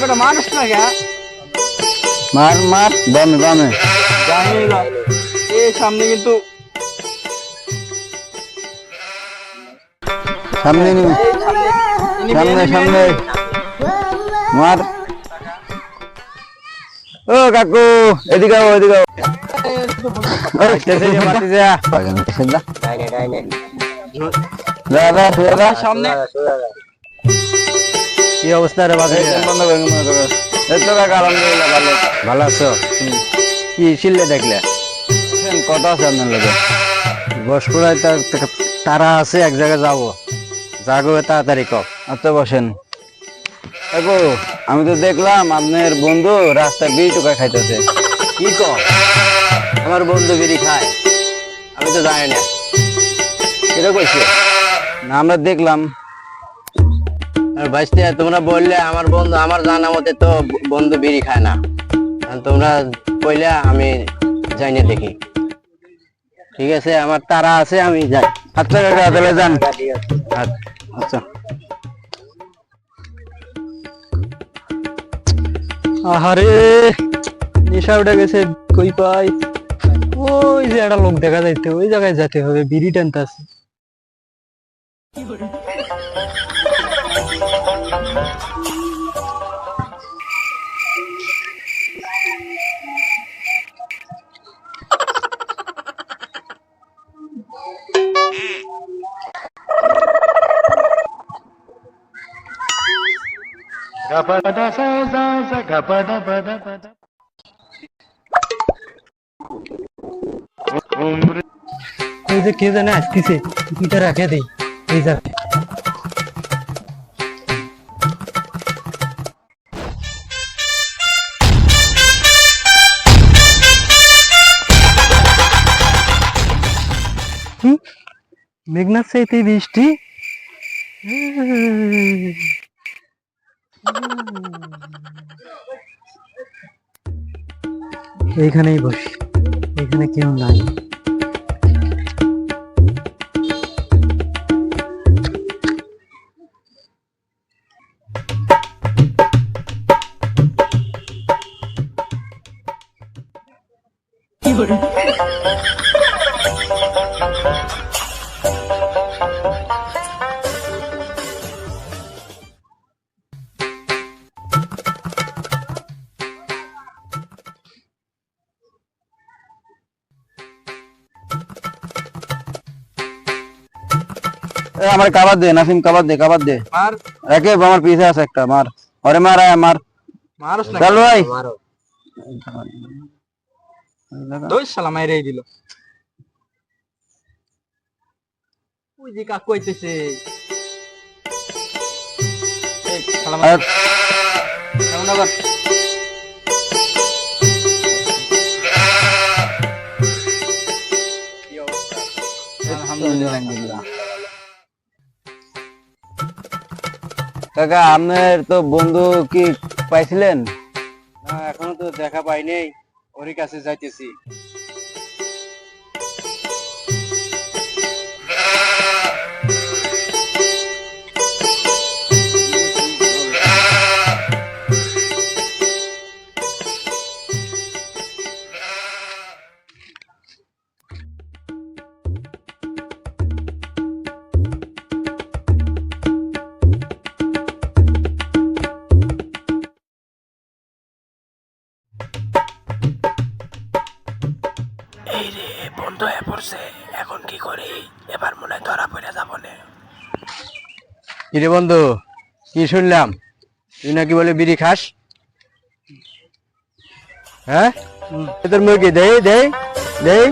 বেটা মানুষ না কে মার মার বামে বামে জানি না এই সামনে কিন্তু সামনে নি সামনে সামনে মার ও কাকু এদিকে আও এদিকে আও ওই কেসে যে মাটি যা বাগান কেসে দা যা যা শুয়ে যা সামনে কি অবস্থা রে বাগান বন্ধ করে মনে করো এই তো কাকা আলহামদুলিল্লাহ ভালো ভালো আছো কি ছিলে দেখলে কথা আছে আপনার লগে বসপুরায় তারা আছে এক জায়গায় যাবো জাগো তাড়াতাড়ি কও আচ্ছা বসেন দেখো আমি তো দেখলাম আপনার বন্ধু রাস্তায় বিড়ি টোকা খাইতেছে কি কো আমার বন্ধু বিড়ি খায় আমি তো জানি না এটা কইছে না আমরা দেখলাম আর ভাইস্তে তোমরা বললে আমার বন্ধু আমার জানা মতে তো বন্ধু বিড়ি খায় না আর তোমরা কইলে আমি যাই না দেখি ঠিক আছে আমার তারা আছে আমি যাই আচ্ছা কাকা তাহলে যান আচ্ছা আহারে নেশা উঠে গেছে কই পাই ওই যে একটা লোক দেখা যাইতে ওই জায়গায় যেতে হবে বিড়ি টানতে আছে ওই যে কে জানে আসতেছে টিকিটটা রাখে দেই এই যাবে মেঘনাথ চাইতে বৃষ্টি এইখানেই বসি এখানে কেউ নাই আমার কাবাদ দে নাসিম কাবাদ দে মার একে আমার পিছে আছে একটা মার আরে মার আয় মার মারস না চল ভাই মারো দুই শালা মাইরেই দিল ওই যে কাকু কইতেছে এই শালা মার কেমন আবার কি অবস্থা আলহামদুলিল্লাহ কাকা আপনার তো বন্ধু কি পাইছিলেন না এখনো তো দেখা পাই নাই ওরই কাছে যাইতেছি বন্ধ হয়ে পড়ছে এখন কি করি এবার মনে হয় ধরা পড়ে যাবো না কিরে বন্ধু কি শুনলাম তুই নাকি বলে বিড়ি খাস হ্যাঁ তোর মুরগি দেই দেই দেই